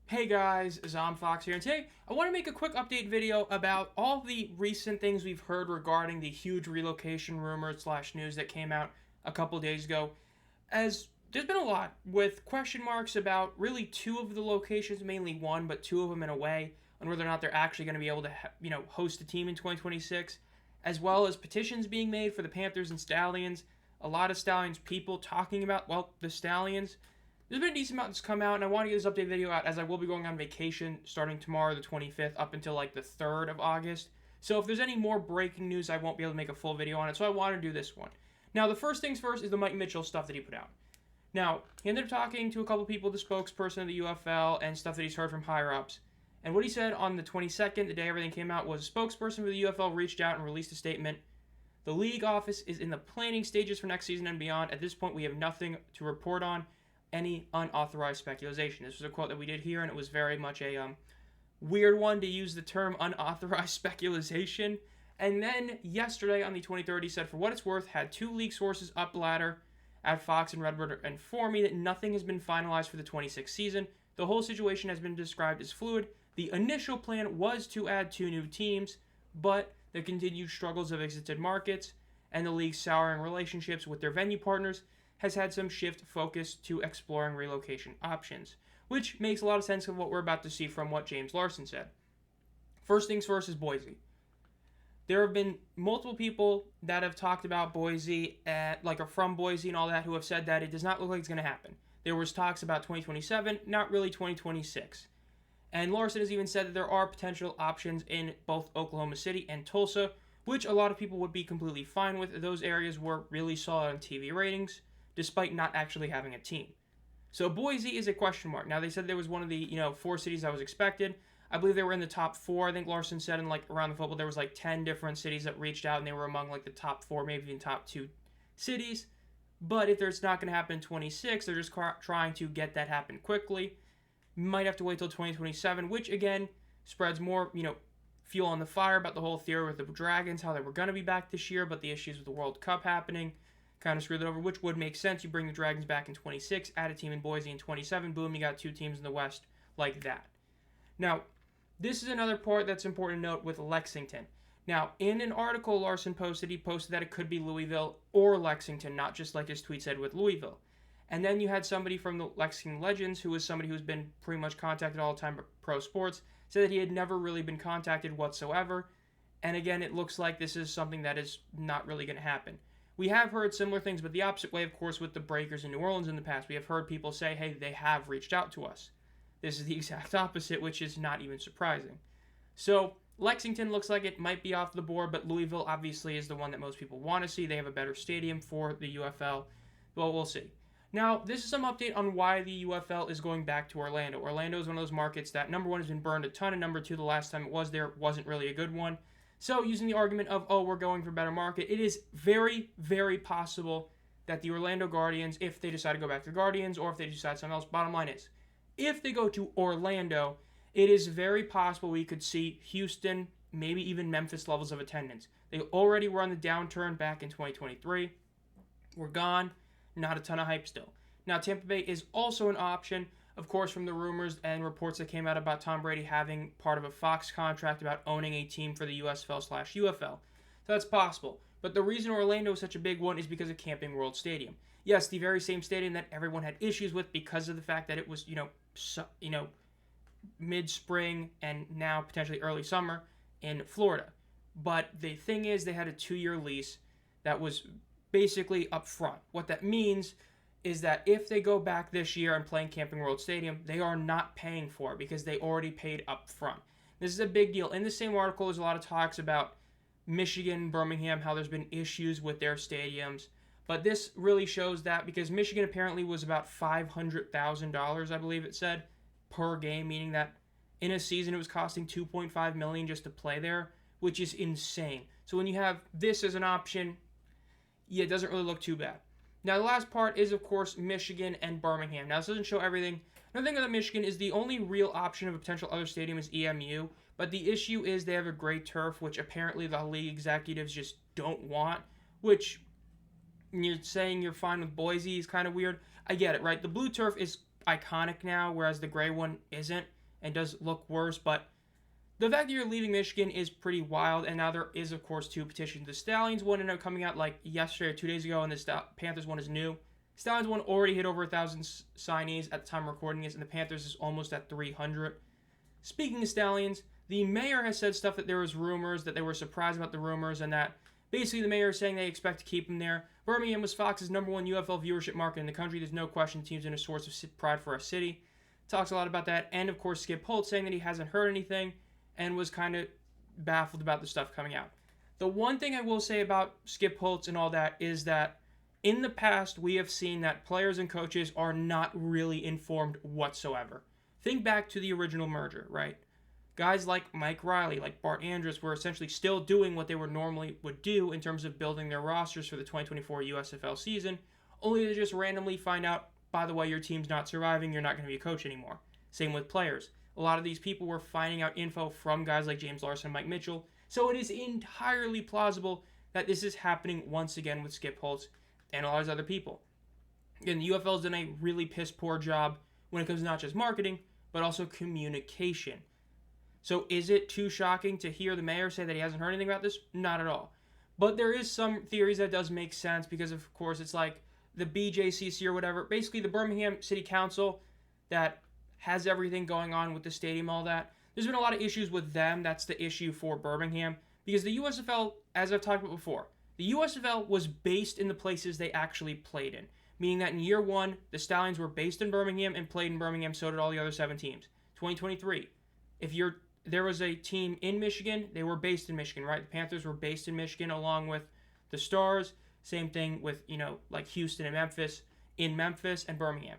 Hey guys, Fox here, and today I want to make a quick update video about all the recent things we've heard regarding the huge relocation rumors / news that came out a couple days ago. As there's been a lot with question marks about really two of the locations, mainly one, but two of them in a way, on whether or not they're actually going to be able to, host a team in 2026, as well as petitions being made for the Panthers and Stallions. A lot of Stallions people talking about, the Stallions. There's been a decent amount that's come out, and I want to get this update video out as I will be going on vacation starting tomorrow, the 25th, up until like the 3rd of August. So if there's any more breaking news, I won't be able to make a full video on it, so I want to do this one. Now, the first things first is the Mike Mitchell stuff that he put out. Now, he ended up talking to a couple people, the spokesperson of the UFL, and stuff that he's heard from higher-ups. And what he said on the 22nd, the day everything came out, was a spokesperson for the UFL reached out and released a statement. The league office is in the planning stages for next season and beyond. At this point, we have nothing to report on any unauthorized speculation. This was a quote that we did here, and it was very much a weird one to use the term unauthorized speculation. And then yesterday on the 23rd, he said, for what it's worth, had two league sources up the ladder at Fox and Redbird inform me that nothing has been finalized for the 26th season. The whole situation has been described as fluid. The initial plan was to add two new teams, but the continued struggles of exited markets and the league's souring relationships with their venue partners has had some shift focus to exploring relocation options, which makes a lot of sense of what we're about to see from what James Larson said. First things first is Boise. There have been multiple people that have talked about Boise, are from Boise and all that, who have said that it does not look like it's going to happen. There was talks about 2027, not really 2026. And Larson has even said that there are potential options in both Oklahoma City and Tulsa, which a lot of people would be completely fine with. Those areas were really solid on TV ratings, despite not actually having a team. So Boise is a question mark. Now, they said there was one of the, 4 cities that was expected. I believe they were in the top 4. I think Larson said in, around the football, there was, 10 different cities that reached out, and they were among, the top 4, maybe even top 2 cities. But if it's not going to happen in 26, they're just trying to get that happen quickly. Might have to wait till 2027, which, again, spreads more, fuel on the fire about the whole theory with the Dragons, how they were going to be back this year, but the issues with the World Cup happening kind of screwed it over, which would make sense. You bring the Dragons back in 26, add a team in Boise in 27, boom, you got 2 teams in the West like that. Now, this is another part that's important to note with Lexington. Now, in an article Larson posted, he posted that it could be Louisville or Lexington, not just like his tweet said with Louisville. And then you had somebody from the Lexington Legends, who was somebody who's been pretty much contacted all the time by pro sports, said that he had never really been contacted whatsoever. And again, it looks like this is something that is not really going to happen. We have heard similar things, but the opposite way, of course, with the Breakers in New Orleans in the past. We have heard people say, hey, they have reached out to us. This is the exact opposite, which is not even surprising. So Lexington looks like it might be off the board, but Louisville obviously is the one that most people want to see. They have a better stadium for the UFL. Well, we'll see. Now, this is some update on why the UFL is going back to Orlando. Orlando is one of those markets that, number one, has been burned a ton, and number two, the last time it was there wasn't really a good one. So, using the argument of, we're going for a better market, it is very, very possible that the Orlando Guardians, if they decide to go back to the Guardians, or if they decide something else, bottom line is, if they go to Orlando, it is very possible we could see Houston, maybe even Memphis levels of attendance. They already were on the downturn back in 2023. We're gone. Not a ton of hype still. Now, Tampa Bay is also an option, of course, from the rumors and reports that came out about Tom Brady having part of a Fox contract about owning a team for the USFL / UFL. So that's possible. But the reason Orlando is such a big one is because of Camping World Stadium. Yes, the very same stadium that everyone had issues with because of the fact that it was, mid-spring and now potentially early summer in Florida. But the thing is, they had a 2-year lease that was basically up front. What that means is that if they go back this year and play in Camping World Stadium, they are not paying for it because they already paid up front. This is a big deal. In the same article, there's a lot of talks about Michigan, Birmingham, how there's been issues with their stadiums. But this really shows that because Michigan apparently was about $500,000, I believe it said, per game, meaning that in a season it was costing $2.5 million just to play there, which is insane. So when you have this as an option, yeah, it doesn't really look too bad. Now, the last part is, of course, Michigan and Birmingham. Now, this doesn't show everything. Another thing about Michigan is the only real option of a potential other stadium is EMU, but the issue is they have a great turf, which apparently the league executives just don't want, which you're saying you're fine with Boise is kind of weird. I get it, right? The blue turf is iconic now, whereas the gray one isn't. and does look worse, but the fact that you're leaving Michigan is pretty wild, and now there is, of course, 2 petitions. The Stallions one ended up coming out like yesterday or 2 days ago, and the Panthers one is new. Stallions one already hit over 1,000 signees at the time of recording this, and the Panthers is almost at 300. Speaking of Stallions, the mayor has said stuff that there was rumors, that they were surprised about the rumors, and that basically the mayor is saying they expect to keep him there. Birmingham was Fox's #1 UFL viewership market in the country. There's no question the team's been a source of pride for our city. Talks a lot about that, and of course Skip Holtz saying that he hasn't heard anything, and was kind of baffled about the stuff coming out. The one thing I will say about Skip Holtz and all that is that in the past, we have seen that players and coaches are not really informed whatsoever. Think back to the original merger, right? Guys like Mike Riley, like Bart Andrus, were essentially still doing what they would do in terms of building their rosters for the 2024 USFL season, only to just randomly find out, by the way, your team's not surviving, you're not going to be a coach anymore. Same with players. A lot of these people were finding out info from guys like James Larson and Mike Mitchell, so it is entirely plausible that this is happening once again with Skip Holtz and a lot of these other people. Again, the UFL has done a really piss-poor job when it comes to not just marketing, but also communication. So is it too shocking to hear the mayor say that he hasn't heard anything about this? Not at all. But there is some theories that does make sense because, of course, it's like the BJCC or whatever, basically the Birmingham City Council that has everything going on with the stadium, all that. There's been a lot of issues with them. That's the issue for Birmingham. Because the USFL, as I've talked about before, the USFL was based in the places they actually played in. Meaning that in year 1, the Stallions were based in Birmingham and played in Birmingham, so did all the other 7 teams. 2023, if there was a team in Michigan, they were based in Michigan, right? The Panthers were based in Michigan along with the Stars. Same thing with, like Houston and Memphis, in Memphis and Birmingham.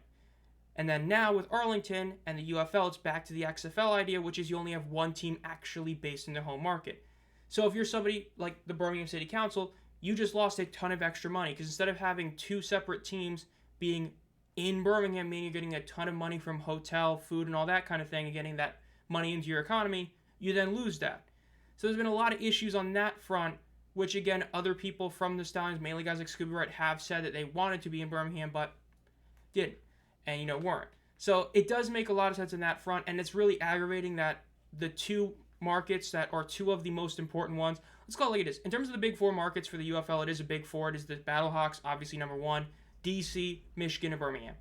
And then now with Arlington and the UFL, it's back to the XFL idea, which is you only have one team actually based in their home market. So if you're somebody like the Birmingham City Council, you just lost a ton of extra money because instead of having 2 separate teams being in Birmingham, meaning you're getting a ton of money from hotel, food, and all that kind of thing, and getting that money into your economy, you then lose that. So there's been a lot of issues on that front, which again, other people from the Stallions, mainly guys like Scooby Wright, have said that they wanted to be in Birmingham, but didn't. And, weren't. So it does make a lot of sense in that front, and it's really aggravating that the 2 markets that are 2 of the most important ones, let's call it like it is. In terms of the big 4 markets for the UFL, it is a big 4. It is the Battlehawks, obviously #1, DC, Michigan, and Birmingham.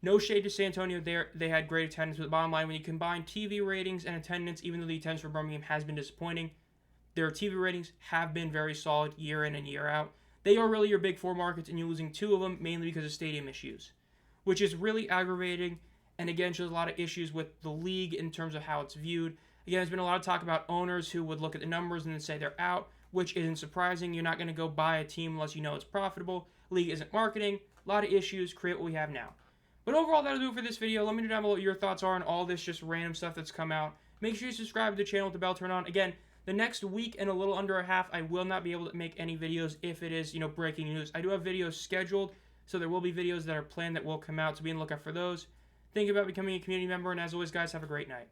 No shade to San Antonio there. They had great attendance, but the bottom line, when you combine TV ratings and attendance, even though the attendance for Birmingham has been disappointing, their TV ratings have been very solid year in and year out. They are really your big 4 markets, and you're losing 2 of them, mainly because of stadium issues, which is really aggravating, and again, shows a lot of issues with the league in terms of how it's viewed. Again, there's been a lot of talk about owners who would look at the numbers and then say they're out, which isn't surprising. You're not going to go buy a team unless you know it's profitable. League isn't marketing. A lot of issues. Create what we have now. But overall, that'll do it for this video. Let me know down below what your thoughts are on all this just random stuff that's come out. Make sure you subscribe to the channel with the bell turned on. Again, the next week and a little under a half, I will not be able to make any videos if it is, breaking news. I do have videos scheduled, so there will be videos that are planned that will come out, so be on the lookout for those. Think about becoming a community member, and as always, guys, have a great night.